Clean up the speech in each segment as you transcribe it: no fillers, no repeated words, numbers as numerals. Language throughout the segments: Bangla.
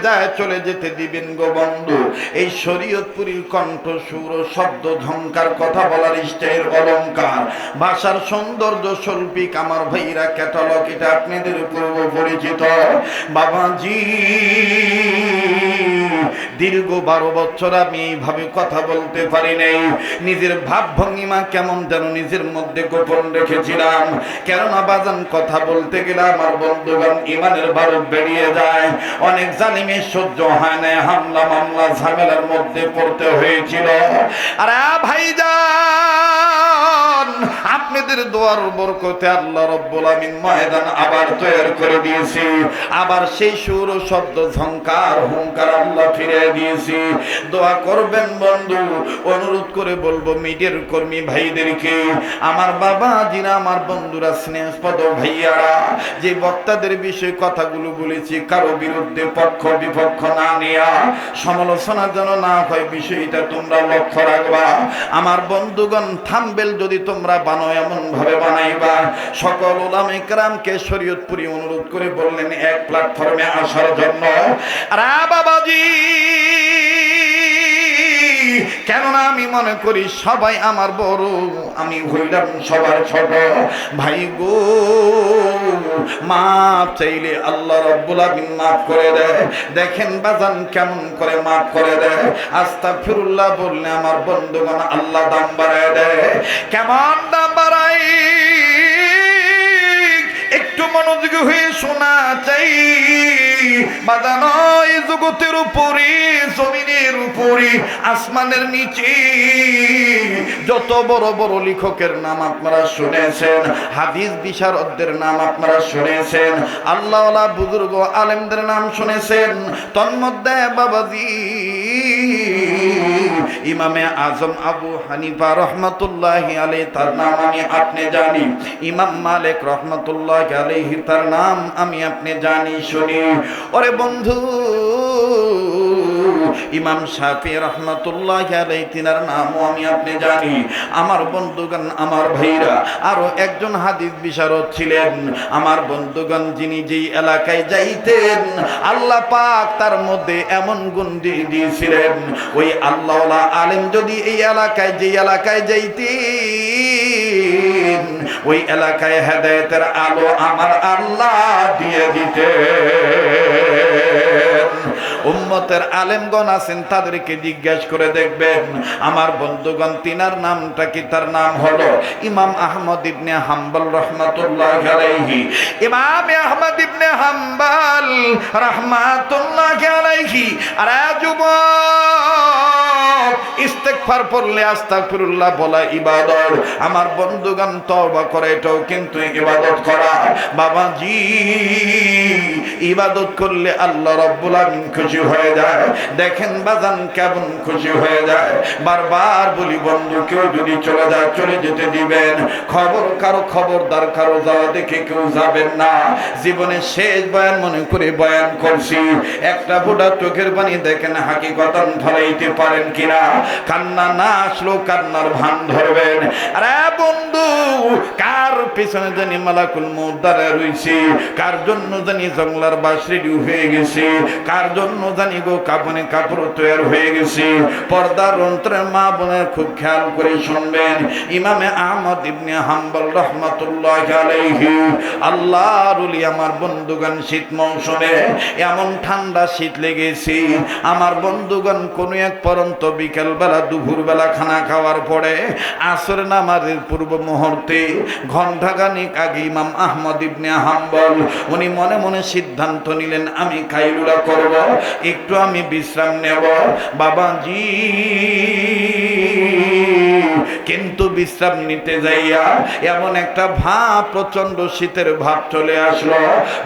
যায় চলে যেতে দিবেন গো বন্ধু। এই শরীয়তপুরীর কণ্ঠ সুর শব্দ ঝংকার কথা বলার স্টাইল অলংকার ভাষার সৌন্দর্য শৈল্পিক আমার ভাইরা ক্যাটালগ এটা আপনাদের পূর্ব পরিচিত। বাবাজি দীর্ঘ 12 বছর আমি এইভাবে কথা বলতে পারি নাই। নিজের ভাব ভঙ্গিমা কেমন যেন নিজের মধ্যে গোপন রেখেছিলাম। কেননা বাজান কথা বলতে গেলে আমার বন্ধুগণ ইমানের বারুদ বেরিয়ে যায়। অনেক জালিমের সহ্য হয় না, হামলা মামলা ঝামেলার মধ্যে পড়তে হয়েছিল। আর ভাইজান আপনাদের দোয়ার বরকতে আল্লাহ রব্বুল আমিন ময়দান আবার তৈরি করে দিয়েছি। আবার সেই সুর শব্দ ঝংকার হুঙ্কার আল্লাহ ফিরে দিয়েছি। দোয়া করবেন বন্ধু। অনুরোধ করে বলবো মিডিয়ার কর্মী ভাইদেরকে, আমার বাবা জিরা, আমার বন্ধুরা, স্নেহপদ ভাইয়ারা, যে বক্তাদের বিষয়ে কথাগুলো বলেছি কারো বিরুদ্ধে পক্ষ বিপক্ষ না নেয়া, সমালোচনা যেন না হয় বিষয়টা তোমরা লক্ষ্য রাখবা। আমার বন্ধুগণ থাম্বেল যদি তোমরা বানাও এমন ভাবে বানাইবা। সকল উলামায়ে কেরামকে শরীয়তপুরী অনুরোধ করে বললেন এক প্ল্যাটফর্মে আসার জন্য। আর বাবাজি কেননা আমি মনে করি সবাই আমার বড়, আমি হইলাম সবার ছোট। ভাই গো মাপ চাইলে আল্লাহ রাব্বুল আমিন মাফ করে দেয়। দেখেন বাজান কেমন করে মাফ করে দেয়। আস্তাগফিরুল্লাহ বললে আমার বন্ধুগণ আল্লাহ দাম বাড়ায় দেয়। কেমন দাম বাড়াই একটু মনোযোগী হয়ে শোনা চাই। বাজানো এই জগতের উপরে, জমিনের উপরে, আসমানের নিচে যত বড় বড় লেখকের নাম আপনারা শুনেছেন, হাদিস বিশারদদের নাম আপনারা শুনেছেন, আল্লাহওয়ালা বুজুর্গ আলেমদের নাম শুনেছেন। তন্মধ্যে বাবাজি ইমামে আজম আবু হানিফা রহমতুল্লাহি আলাইহি তার নাম আমি আপনি জানি। ইমাম মালিক রহমতুল্লাহি আলাইহি তার নাম আমি আপনি জানি শুনি। ওরে বন্ধু ইমাম শাফি রহমতুল্লাহি আলাইহি তিনার নামও আমি আপনি জানি। আমার বন্ধুগণ আমার ভাইরা আরো একজন হাদিস বিশারদ ছিলেন আমার বন্ধুগণ, যিনি যেই এলাকায় যাইতেন আল্লাহ পাক তার মধ্যে এমন গুণ দিয়েছিলেন, ওই আল্লাহওয়ালা আলেম যদি এই এলাকায় যেই এলাকায় যাইতেন ওই এলাকায় হেদায়েতের আলো আমার আল্লাহ দিয়ে দিতেন। উম্মতের আলেমগণ আছেন তাদেরকে জিজ্ঞাসা করে দেখবেন। আমার বন্ধুগণ তিনার নামটা কি? তার নাম হলো ইমাম আহমদ ইবনে হাম্বল রহমাতুল্লাহি আলাইহি। ইমাম আহমদ ইবনে হাম্বল রহমাতুল্লাহি আলাইহি। আর যুবক ইস্তেগফার পড়লে আস্তাগফিরুল্লাহ বলা ইবাদত। আমার বন্ধুগণ তওবা করে এটাও কিন্তু ইবাদত করা। বাবাজি ইবাদত করলে আল্লাহ রাব্বুল আমিন খুশি হয়ে যায়। দেখেন বাজান কেমন খুশি হয়ে যায়। বারবার বলি বন্ধু কেউ যদি চলে যায় চলে যেতে দিবেন। খবরদার কারো যাওয়া দেখে কেউ যাবেন না। জীবনে শেষ বয়ান মনে করে বয়ান করছি। একটা বুড়া চোখের পানি দেখেন হাকিকতান ফলাইতে পারেন কিনা। কান্না না আসলেও কান্নার ভান ধরবেন। আরে বন্ধু কার পিছনে জানি মালাকুল মউত দাঁড়ায় রইছে, কার জন্য জানি জংলার বাস রেডি হয়ে গেছে, কার জন্য জানি গো কাপনে কাপড় তৈরি হয়ে গেছে। পর্দার অন্তরে মা বোনের খুব খেয়াল করে শুনবেন। ইমামে আহমদ ইবনে হাম্বল রহমাতুল্লাহি আলাইহি আল্লাহর ওলি আমার বন্ধুগণ শীত মৌসুমে এমন ঠান্ডা শীত লেগেছে। আমার বন্ধুগণ কোন এক পরন্ত বিকেল বেলা দুপুর বেলা খানা খাওয়ার পরে আসর নামাজের পূর্ব মুহূর্তে ঘণ্টাখানিক আগে ইমাম আহমদ ইবনে হাম্বল উনি মনে মনে সিদ্ধান্ত নিলেন আমি কাইলুলা করব, একটু আমি বিশ্রাম নেব। বাবাজি কিন্তু বিশ্রাম নিতে যাইয়া এমন একটা ভাব, প্রচন্ড শীতের ভাব চলে আসলো।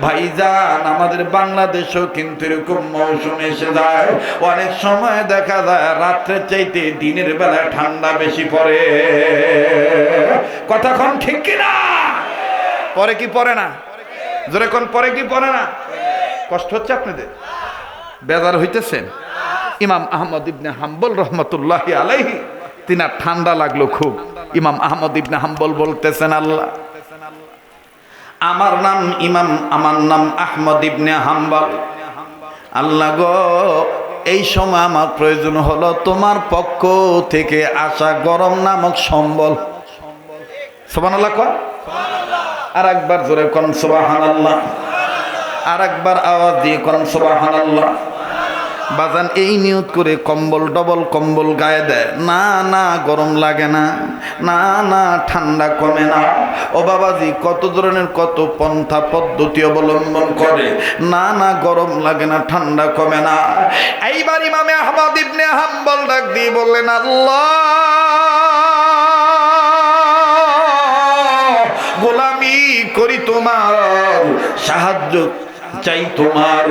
ভাইজান আমাদের বাংলাদেশেও কিন্তু এরকম মৌসুম এসে যায়। অনেক সময় দেখা যায় রাত্রের চাইতে দিনের বেলা ঠান্ডা বেশি পড়ে। কথাক্ষণ ঠিক কিনা? পরে কি পড়ে না? জোরে কোন পরে কি পড়ে না? কষ্ট হচ্ছে আপনাদের? বেজার হইতেছেন? ইমাম আহমদ ইবনে হাম্বল রহমতুল্লাহি আলাইহি তিনার ঠান্ডা লাগলো খুব। ইমাম আহমদ ইবনে হাম্বল বলতেছেন আল্লাহ আমার নাম আহমদ ইবনে হাম্বল। আল্লাহ গো, এই সময় আমার প্রয়োজন হলো তোমার পক্ষ থেকে আসা গরম নামক সম্বল। সুবহানাল্লাহ কয়, আর একবার জোরে কোন সুবহানাল্লাহ, আর একবার আওয়াজ দিয়ে কোন সুবহানাল্লাহ। বাজান এই নিয়ত করে কম্বল, ডবল কম্বল গায়ে দেয়, না না গরম লাগে না, না না ঠান্ডা কমে না। ও বাবাজি, কত ধরনের কত পন্থা পদ্ধতি অবলম্বন করে, না না গরম লাগে না, ঠান্ডা কমে না। এইবার ইমামে আহমদ ইবনে হাম্বল ডাক দিয়ে বললেন, আল্লাহ গোলামি করি তোমার, সাহায্য চাই তোমার।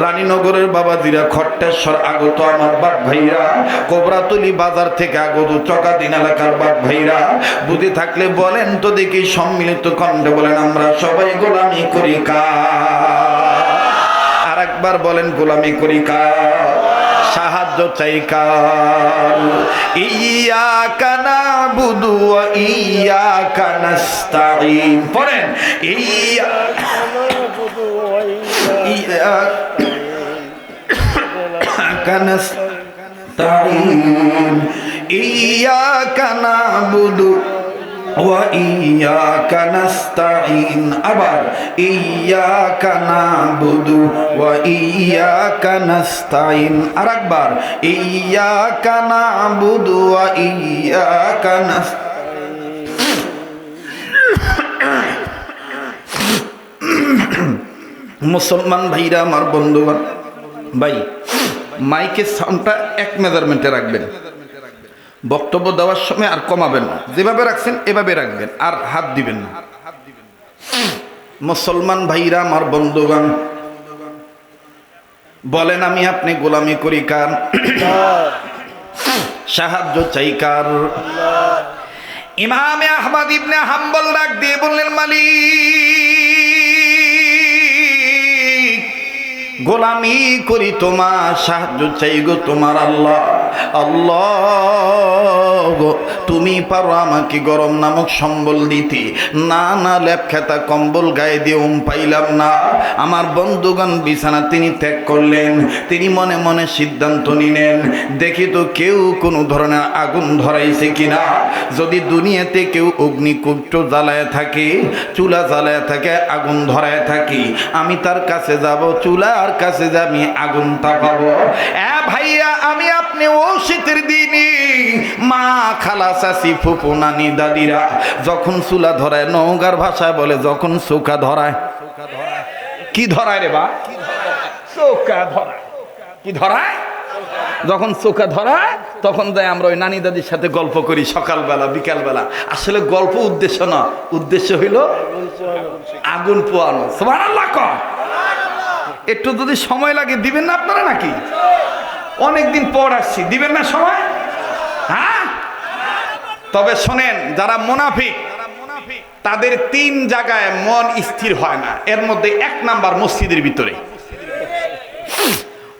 রানীনগরের বাবাজিরা, খট্টেশ্বর আগত আমার বাপ ভাইরা, কোবরাতলি বাজার থেকে আগত চকাদিন এলাকার বাপ ভাইরা, বুঝে থাকলে বলেন তো দেখি সম্মিলিত কণ্ঠে বলেন, আমরা সবাই গোলামি করি কার? আর একবার বলেন, গোলামি করি কার? সাহায্য চাই কার? ইয়াকা নাবুদু ওয়া ইয়াকা নাস্তাঈন। পড়েন, ইয়াকা নাস্তাঈন, ইয়াকা নাবুদু ওয়া ইয়াকা নাস্তাঈন। আবার ইয়াকা নাবুদু ওয়া ইয়াকা নাস্তাঈন। আরেকবার, ইয়াকা নাবুদু ওয়া ইয়াকা নাস্তাঈন। মুসলমান ভাইরা আমার, বন্ধুগণ, ভাই মাইকের সাউন্ডটা এক মেজারমেন্টে রাখবেন, বক্তব্য দেওয়ার সময় আর কমাবেন না, যেভাবে রাখছেন এভাবে রাখবেন, আর হাত দিবেন না। মুসলমান ভাইরা আমার, বন্ধুগণ, বলেন আমি আপনি গোলামি করি কার? সাহায্য চাই কার? ইমামে আহমদ ইবনে হাম্বল ডাক দিয়ে বললেন, মালিক গোলামি করি তোমার, সাহায্য চাই গো তোমার আল্লাহ। আল্লাহ গো, তুমি পারো আমাকে গরম নামক সম্বল দিতে। না না লেপ খেতা কম্বল গায়ে দিয়ে পাইলাম না। আমার বন্ধুগণ বিছানা তিনি ত্যাগ করলেন, তিনি মনে মনে সিদ্ধান্ত নিলেন, দেখি তো কেউ কোনো ধরনের আগুন ধরাইছে কিনা। যদি দুনিয়াতে কেউ অগ্নিকুণ্ড জ্বালায় থাকে, চুলা জ্বালায় থাকে, আগুন ধরায় থাকি, আমি তার কাছে যাব, চুলার কাছে যে আমি আগুন তাপাবো। ভাইয়া, আমি আপনি ও শীতের দিনে মা, খালা, চাচি, ফুপু, নানি, দাদিরা যখন চুলা ধরায়, নওগাঁর ভাষায় বলে যখন চৌকা ধরায়। কি ধরায় রে বা? চৌকা ধরায়। কি ধরায়? যখন চৌকা ধরায় তখন যাই আমরা ওই নানি দাদির সাথে গল্প করি সকালবেলা বিকালবেলা। আসলে গল্প উদ্দেশ্য না, উদ্দেশ্য হইল আগুন পোয়ানো। সুবহানাল্লাহ কর। একটু যদি সময় লাগে দিবেন না আপনারা নাকি? অনেকদিন পর আসছি, দিবেন না সময়? হ্যাঁ, তবে শোনেন, যারা মুনাফিক তাদের তিন জায়গায় মন স্থির হয় না। এর মধ্যে এক নাম্বার মসজিদের ভিতরে।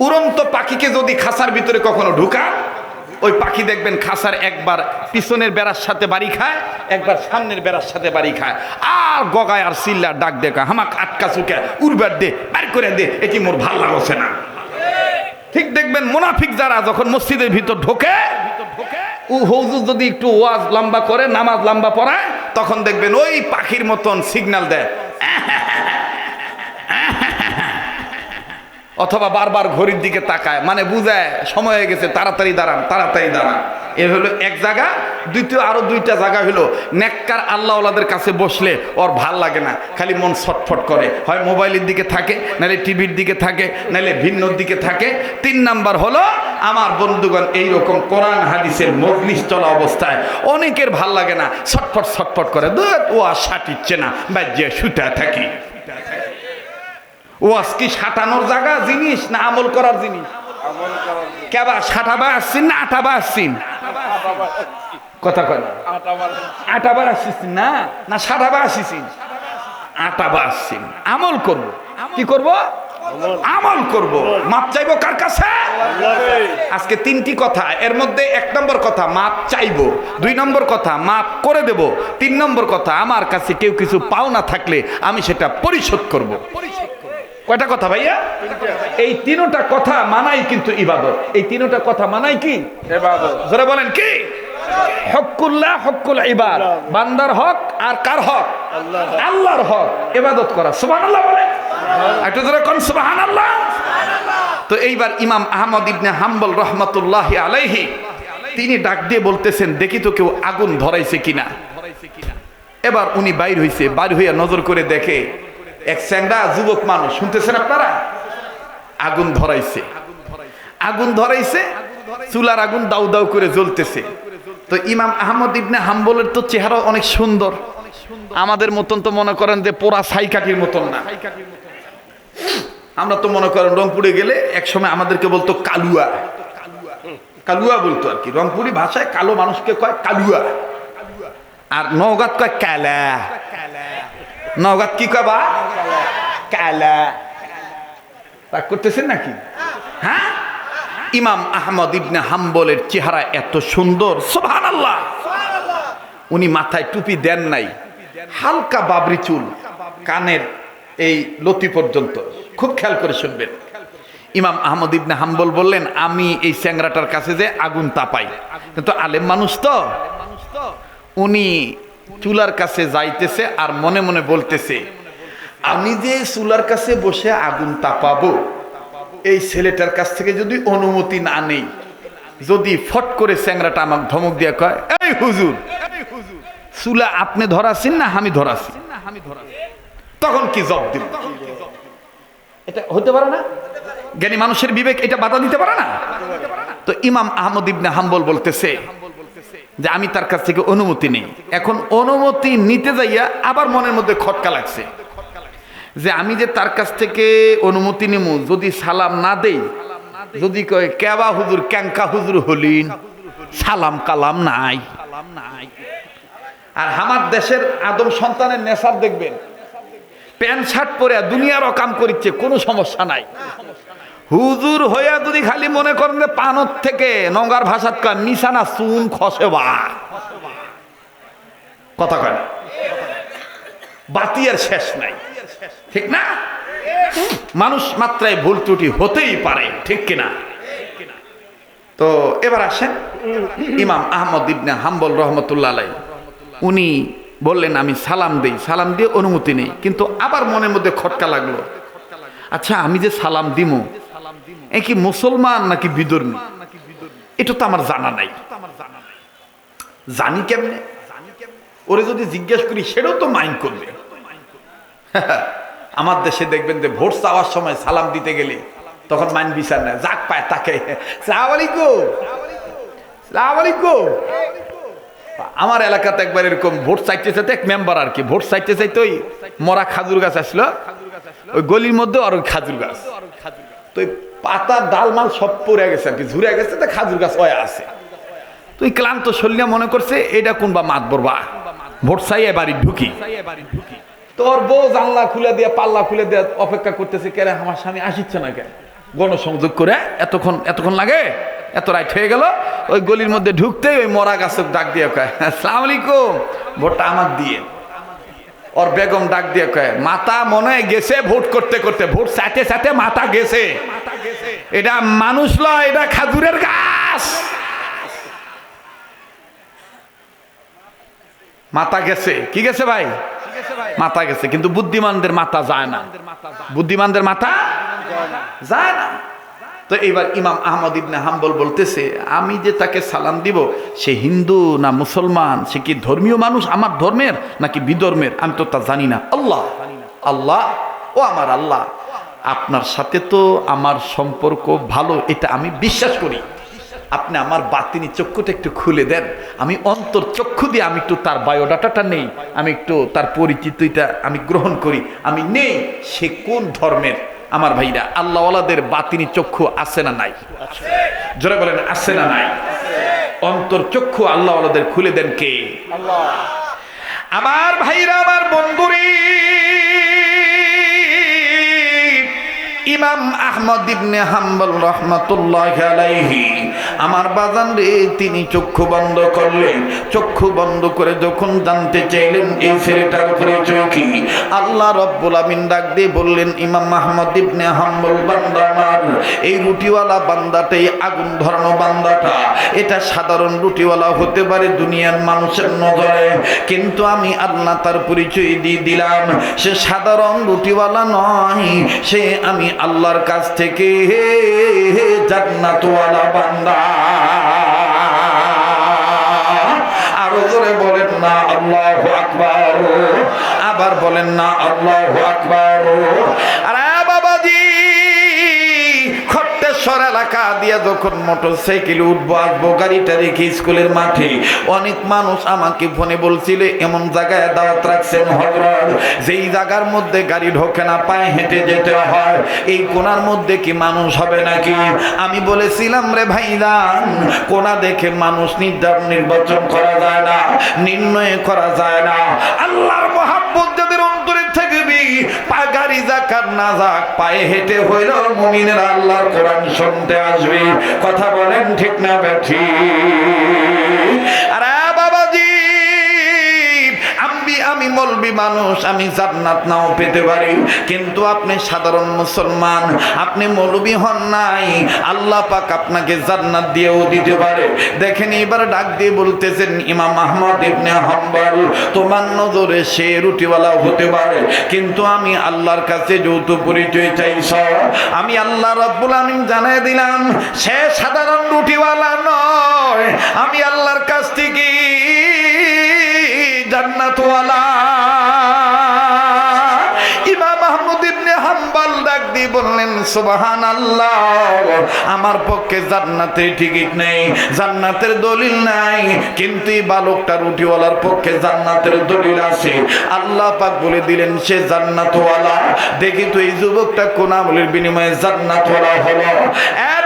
উড়ন্ত পাখিকে যদি খাঁচার ভিতরে কখনো ঢুকান, ওই পাখি দেখবেন খাঁচার একবার পিছনের বেড়ার সাথে বাড়ি খায়, একবার সামনের বেড়ার সাথে বাড়ি খায়, আর গগায় আর চিল্লা ডাক দেখা, হামাক আটকা চুকে উড়বার দে, বের করে দে, এটি মোর ভাল লাগছে না। ঠিক দেখবেন মুনাফিক যারা যখন মসজিদের ভিতর ঢোকে, ও হুজুর যদি একটু ওয়াজ লম্বা করে, নামাজ লম্বা পড়ায়, তখন দেখবেন ওই পাখির মতন সিগন্যাল দেয়, অথবা বারবার ঘড়ির দিকে তাকায়, মানে বুঝায় সময় হয়ে গেছে, তাড়াতাড়ি দাঁড়ান, তাড়াতাড়ি দাঁড়ান। এ হলো এক জায়গা। দ্বিতীয় আরো দুইটা জায়গা হলো, নেককার আল্লাহওয়ালাদের কাছে বসলে ওর ভাল লাগে না, খালি মন ছটফট করে, হয় মোবাইলের দিকে থাকে, নাহলে টিভির দিকে থাকে, নাহলে ভিন্ন দিকে থাকে। তিন নাম্বার হলো আমার বন্ধুগণ, এইরকম কোরআন হাদিসের মজলিস চলা অবস্থায় অনেকের ভাল লাগে না, ছটফট ছটফট করে, ও আর সাটিচ্ছে না, বাজ্যে শুতে থাকি। ওয়াজ কি সাঁটানোর জায়গা জিনিস না আমল করার জিনিস? কেবা সাঁটাবা আসছেন না আটাবা আসছেন? কথা কয় না, আটাবার আসছেন না, না সাঁটাবা আসছেন? আটাবা আসছেন। আমল করব, কি করব? আমল করব। মাপ চাইবো কার কাছে? আজকে তিনটি কথা, এর মধ্যে এক নম্বর কথা মাপ চাইবো, দুই নম্বর কথা মাপ করে দেব, তিন নম্বর কথা আমার কাছে কেউ কিছু পাওনা থাকলে আমি সেটা পরিশোধ করব। কয়টা কথা ভাইয়া? এই তিনটা কথা মানাই কিন্তু ইবাদত। এই তিনটা কথা মানাই কি ইবাদত? যারা বলেন কি হকুল্লাহ, হকুল ইবাদ, বান্দার হক আর কার হক? আল্লাহর হক। ইবাদত করা। সুবহানাল্লাহ বলেন একটু জোরে কোন সুবহানাল্লাহ। তো এইবার ইমাম আহমদ ইবনে হাম্বল রাহমাতুল্লাহি আলাইহি তিনি ডাক দিয়ে বলতেছেন, দেখি তো কেউ আগুন ধরাইছে কিনা। এবার উনি বাইর হইছে, বাইর হইয়া নজর করে দেখে এক চ্যাংড়া যুবক মানুষ, শুনতেছেন আপনারা, আগুন ধরাইছে। আগুন ধরাইছে, চুলার আগুন দাউ দাউ করে জ্বলতেছে। তো ইমাম আহমদ ইবনে হাম্বলের তো চেহারা অনেক সুন্দর, আমাদের মতন তো মনে করেন যে পোড়া ছাইকাঠির মতন না। আমরা তো মনে করেন রংপুরে গেলে একসময় আমাদেরকে বলতো কালুয়া, কালুয়া বলতো আর কি। রংপুরি ভাষায় কালো মানুষকে কয় কালুয়া, আর নওগাঁত কয় কালা। নওগাঁত কি কয় বা? কালা। রাগ করতেছেন নাকি? হ্যাঁ, ইমাম আহমদ ইবনে হাম্বলের চেহারা এত সুন্দর, সুবহানাল্লাহ। উনি মাথায় টুপি দেন নাই, হালকা বাবরি চুল, কানের এই লতি পর্যন্ত। খুব খেয়াল করে শুনবেন। ইমাম আহমদ ইবনে হাম্বল বললেন, আমি এই চ্যাংরাটার কাছে যে আগুন তাপাই, কিন্তু আলেম মানুষ তো, উনি চুলার কাছে যাইতেছে আর মনে মনে বলতেছে, আমি যে চুলার কাছে বসে আগুন তাপাবো, এই ছেলেটার কাছ থেকে যদি অনুমতি না নেই, যদি ফট করে চ্যাংরাটা আমাকে ধমক দিয়ে কয়, এই হুজুর, চুলা আপনি ধরাছেন না আমি ধরাছি, তখন কি জবাব দিব? এটা হতে পারে না? জ্ঞানী মানুষের বিবেক এটা বাধা দিতে পারে না? তো ইমাম আহমদ ইবনে হাম্বল বলতেছে যে আমি তার কাছ থেকে অনুমতি নেই। এখন অনুমতি নিতে যাইয়া আবার মনের মধ্যে খটকা লাগছে যে আমি যে তার কাছ থেকে অনুমতি নেব, যদি সালাম না দেই, যদি কয় কেবা হুজুর, ক্যাঙ্কা হুজুর হলিন, সালাম কালাম নাই। আর আমার দেশের আদম সন্তানের নেশার দেখবেন, প্যান্ট শার্ট পরে দুনিয়ার অকাম করিচ্ছে, কোনো সমস্যা নাই। হুজুর হইয়া যদি খালি মনে করেন যে পানত থেকে নঙ্গার ভাষাত কয় মিশানা চুন খসে বা কথা কয় না, বাতি আর শেষ নাই, ঠিক না? মানুষ মাত্রায় ভুল ত্রুটি হতেই পারে, ঠিক কিনা? তো এবার আসেন ইমাম আহমদ ইবনে হাম্বল রহমতুল্লাহ আলাইহি, উনি বললেন আমি সালাম দেই, সালাম দিয়ে অনুমতি নেই, কিন্তু আবার মনের মধ্যে খটকা লাগলো, আচ্ছা আমি যে সালাম দিমু, এ কি মুসলমান নাকি বিধর্মী, এটা তো আমার জানা নাই, জানি কেমনে? ওরে যদি জিজ্ঞেস করি সেটাও তো মাইন্ড করবে। আমার দেশে দেখবেন যে ভোট চাওয়ার সময় সালাম দিতে গেলে তখন মাইন্ড বিচার নেয়, যাক পায় তাকে সালাম আলাইকুম, সালাম আলাইকুম। আমার এলাকাতে একবার এরকম ভোট চাইতে চাইতে এক মেম্বার আর কি ভোট চাইতে চাইতে ওই মরা খাজুর গাছ আসলো ওই গলির মধ্যে, আর ওই খাজুর গাছ তো পাতা ডালমাল সব পড়ে গেছে আর কি, ঝুরে গেছে, তো খাজুর গাছ ওয়া আছে। তো ওই ক্লান্ত শরীরে মনে করছে এটা কোন বা মাত বরবা, ভোট চাই এবারই ঢুকি। তোর বউ জানলা খুলে দিয়ে পাল্লা খুলে দিয়ে অপেক্ষা করতেছে, কেন আমার স্বামী আসিচ্ছে না, কেন গণসংযোগ করে এতক্ষণ লাগে, এত রাইট হয়ে গেল। ওই গলির মধ্যে ঢুকতেই ওই মরা গাছক ডাক দিয়ে কয় আসসালামু আলাইকুম, ভোটটা আমার দিয়ে। ওর বেগম ডাক দিয়ে কয় মাথা মনে গেছে ভোট করতে করতে, ভোট চাইতে চাইতে মাথা গেছে, এটা মানুষ লয়, এটা খাজুরের গাছ, মাথা গেছে। কি গেছে ভাই? মাথা গেছে, কিন্তু বুদ্ধিমানদের মাথা যায় না, বুদ্ধিমানদের মাথা যায় না। তো এইবার ইমাম আহমদ ইবনে হাম্বল বলতেছে, আমি যে তাকে সালাম দিব, সে হিন্দু না মুসলমান, সে কি ধর্মীয় মানুষ আমার ধর্মের নাকি বিধর্মের, আমি তো তা জানি না। আল্লাহ আল্লাহ, ও আমার আল্লাহ, আপনার সাথে তো আমার সম্পর্ক ভালো, এটা আমি বিশ্বাস করি, আপনি আমার বাতিনি চক্ষুটা একটু খুলে দেন, আমি অন্তর চক্ষু দিয়ে আমি একটু তার বায়োডাটাটা নেই, আমি একটু তার পরিচিতিটা আমি গ্রহণ করি, আমি নেই সে কোন ধর্মের। আমার ভাইরা, আল্লাহওয়ালাদের বাতিনি চক্ষু আছে না নাই? জোরে বলেন আছে না নাই? অন্তর চক্ষু আল্লাহওয়ালাদের খুলে দেন কে? আল্লাহ। আমার ভাইরা, আমার বন্ধুরি, ইমাম আহমদ ইবনে হাম্বল রাহমাতুল্লাহি আলাইহি আমার বাজান রে, তিনি চক্ষু বন্ধ করলেন। চক্ষু বন্ধ করে যখন জানতে চাইলেন এই ছেলেটার পরিচয় কি, আল্লাহ রব্বুল আমিন ডাক দিয়ে বললেন, ইমাম আহমদ ইবনে হাম্বল বান্দা আমার, এই রুটিওয়ালা বান্দাটাই আগুন ধরানো বান্দাটা, এটা সাধারণ রুটিওয়ালা হতে পারে দুনিয়ার মানুষের নজরে, কিন্তু আমি আল্লাহ তার পরিচয় দিয়ে দিলাম, সে সাধারণ রুটিওয়ালা নয়, সে আমি আল্লাহর কাছ থেকে জান্নাতওয়ালা বান্দা। আরো জোরে বলেন না আল্লাহু আকবার, আবার বলেন না আল্লাহু আকবার। আরে বাবাজি, খট্টেশ্বর এলাকা দিয়ে যখন মোটরসাইকেলে উঠবো আসবো, গাড়িটা রেখে স্কুলের মাঠে অনেক মানুষ আমাকে ফোনে বলছিল এমন জায়গায় দাওয়াত রাখছেন হযরত, যেই জায়গার মধ্যে গাড়ি ঢোকে না, পায়ে হেঁটে যেতে হয়, এই কোনার মধ্যে কি মানুষ হবে নাকি? আমি বলেছিলাম, রে ভাইজান, কোনা দেখে মানুষ নির্বাচন করা যায় না, নির্ণয় করা যায় না। আল্লাহর মহাব্বত যাদের অন্তরে থাকবি, পা গাড়ি যাক আর না যাক, পায়ে হেঁটে হইল মুমিনেরা আল্লাহর কোরআন শুনতে আসবে। কথা বলেন ঠিক না বেঠিক? আরে বাবাজি, আমি মৌলবি মানুষ, আমি জান্নাত নাও পেতে পারি, কিন্তু আপনি সাধারণ মুসলমান, আপনি মৌলবি হন নাই, আল্লাহ পাক আপনাকে জান্নাত দিয়েও দিতে পারে। দেখেন এবার ডাক দিয়ে বলতেছেন, ইমাম আহমদ ইবনে হাম্বল, তোমার নজরে সে রুটিওয়ালা হতে পারে, কিন্তু আমি আল্লাহর কাছে যৌথ পরিচয় চাইছ, আমি আল্লাহ রাব্বুল আমিন জানাই দিলাম সে সাধারণ রুটিওয়ালা নয়, আমি আল্লাহর কাছ থেকে জান্নাতওয়ালা। ইমাম আহমদ ইবনে হাম্বল ডাক দিয়ে বললেন, সুবহানাল্লাহ, আমার পক্ষে জান্নাতের টিকিট নেই, জান্নাতের দলিল নাই, কিন্তু এই বালকটা রুটিওয়ালার পক্ষে জান্নাতের দলিল আছে। আল্লাহ পাক বলে দিলেন সে জান্নাতওয়ালা। দেখি তো এই যুবকটা কোন আমলের বিনিময়ে জান্নাতওয়ালা হলো।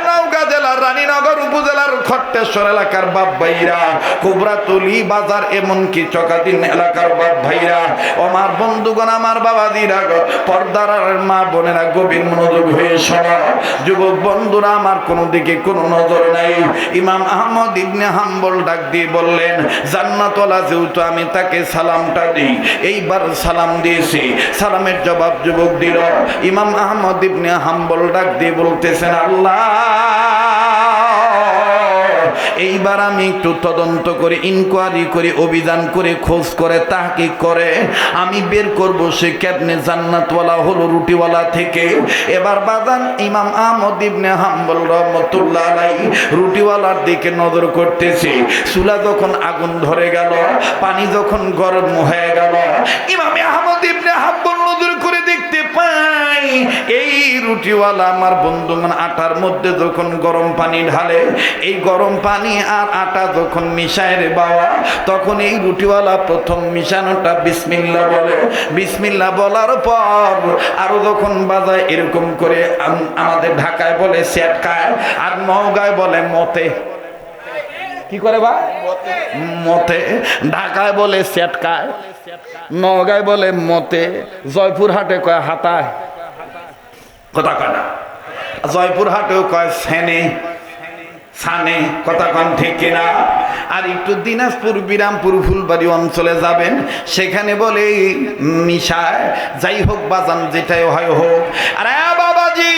নওগাঁ জেলার রানীনগর উপজেলার খট্টেশ্বর এলাকার বাপ ভাইরা, কুবরাতলি বাজার, এমনকি চকাদিন এলাকার বাপ ভাইরা, আমার বন্ধুগণ, আমার বাবাজিরা, পর্দার মা বোনেরা, গভীর মনোযোগ হয়ে শোনো। যুবক বন্ধুরা আমার, কোনো দিকে কোনো নজর নাই। ইমাম আহমদ ইবনে হাম্বল ডাক দিয়ে বললেন, জান্নাতওয়ালা যেহেতু, আমি তাকে সালামটা দিই। এইবার সালাম দিয়েছি, সালামের জবাব যুবক দিল। ইমাম আহমদ ইবনে হাম্বল ডাক দিয়ে বলতেছেন, আল্লাহ, এইবার আমি একটু তদন্ত করে, ইনকোয়ারি করে, অভিযান করে, খোঁজ করে, তাহকিক করে আমি বের করব সে কেমনে জান্নাতওয়ালা হলো রুটিওয়ালা থেকে। এবার বাজান ইমাম আহমদ ইবনে হাম্বল রাহমাতুল্লাহ আলাইহি রুটিওয়ালার দিকে নজর করতেছে। চুলা যখন আগুন ধরে গেল, পানি যখন গরম হয়ে গেল, ইমাম আহমদ ইবনে হাম্বল নজর করে দেখতে পাই এই রুটিওয়ালা আমার বন্ধুগণ আটার মধ্যে যখন গরম পানি ঢালে, এই গরম পানি আর আটা যখন মিশায় রে বাবা, তখন এই রুটিওয়ালা প্রথম মিশানোটা বিসমিল্লাহ বলে। বিসমিল্লাহ বলার পর আরো যখন বাজায়, এরকম করে আমাদের ঢাকায় বলে সেটকায়, আর নওগাঁয় বলে মতে। কি করে বা? মতে। ঢাকায় বলে সেটকায়, নওগাঁয় বলে মতে, জয়পুরহাটে কয় হাতায়, কথা কয় না, জয়পুরহাটেও কয় সেনে, সানে, কথা কন ঠিক কিনা? আর একটু দিনাজপুর, বিরামপুর, ফুলবাড়ি অঞ্চলে যাবেন, সেখানে বলে মিশায়। যাই হোক বাজান, যেটাই হয় হোক। আরে বাবাজি,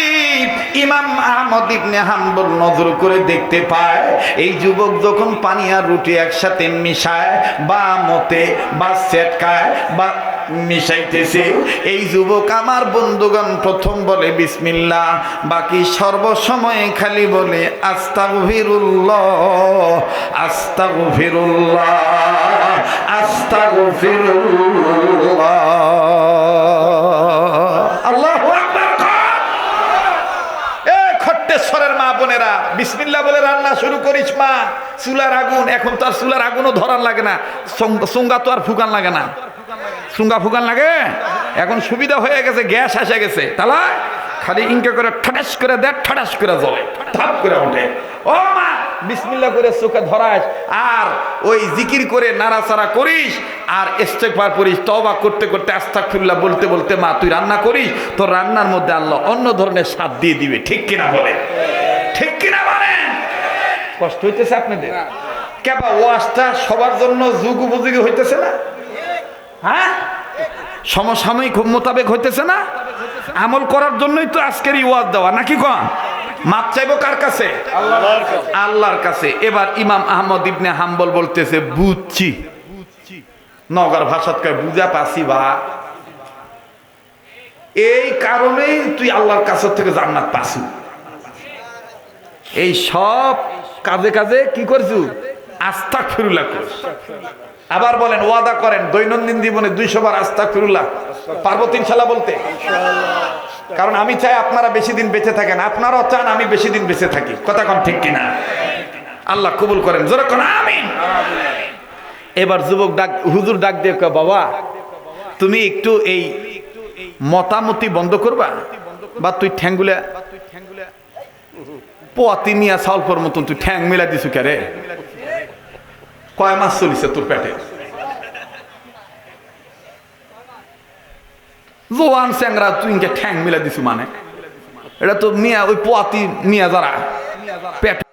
ইমাম আহমদ ইবনে হাম্বল নজর করে দেখতে পায় এই যুবক যখন পানি আর রুটি একসাথে মিশায়, বা মতে, বা সেটকায়, বা মিশাইতেছে, এই যুবক আমার বন্ধুগণ প্রথম বলে বিসমিল্লাহ, বাকি সর্বসময় খালি বলে আস্তাগফিরুল্লাহ, আস্তাগফিরুল্লাহ, আস্তাগফিরুল্লাহ। আল্লাহু আকবার। এ খট্টেশ্বরের মা বোনেরা, বিসমিল্লাহ বলে রান্না শুরু করিস মা। চুলার আগুন, এখন তো আর চুলার আগুনও ধরার লাগে না, চুঙ্গা তো আর ফুকান লাগে না, চুঙ্গা ফুকান লাগে, এখন সুবিধা হয়ে গেছে, গ্যাস এসে গেছে, তাহলে খালি ইনকে করে ঠাটাস করে দেখ, ঠাটাস করে জ্বলে, ধাপ করে ওঠে। ও মা, বিসমিল্লাহ করে চোখে ধরাস, আর ওই জিকির করে নাড়াচাড়া করিস, আর ইস্তেগফার করিস, তওবা করতে করতে আস্তাগফিরুল্লাহ বলতে বলতে মা তুই রান্না করিস, তোর রান্নার মধ্যে আল্লাহ অন্য ধরনের স্বাদ দিয়ে দিবে। ঠিক কিনা বলে? ঠিক কিনা বলেন? কষ্ট হইতেছে আপনাদের? কেবা ওয়াজটা সবার জন্য যুগ উপযোগী হইতেছে না? হ্যাঁ, সমসাময়িক মোতাবেক হইতেছে না? আমল করার জন্যই তো আজকের এই ওয়াজ দেওয়া, নাকি কন? মাপ চাইবো কার কাছে? আল্লাহর কাছে। এবার ইমাম আহমদ ইবনে হাম্বল বলতেছে, বুঝছি, নগর ভাষাত কয় বুঝা পাছি বা, এই কারণেই তুই আল্লাহর কাছ থেকে জান্নাত পাসু। এই সব কাজে কাজে কি করছু? আস্তাগফিরুল্লাহ করছ। আবার বলেন, ওয়াদা করেন দৈনন্দিন জীবনে 200 বার আস্তাগফিরুল্লাহ পারবো ইনশাআল্লাহ বলতে? কারণ আমি চাই আপনারা বেশি দিন বেঁচে থাকেন, আপনারাও চান আমি বেশি দিন বেঁচে থাকি। কথা কন ঠিক কিনা? আল্লাহ কবুল করেন, জোরে কোন আমিন। এবার যুবক ডাক, হুজুর ডাক দিয়ে কয়, বাবা তুমি একটু এই মতামতি বন্ধ করবা, বা তুই ঠ্যাঙ্গুলা পোয়াতি নিয়া সালফর মতন তুই ঠ্যাং মিলা দিছু কে রে? কয় মাস চলিছে তোর পেটে? জোয়ান স্যাংরা তুই ঠ্যাং মিলা দিছু মানে? এটা তো মিয়া ওই পোয়াতি মিয়া যারা পেট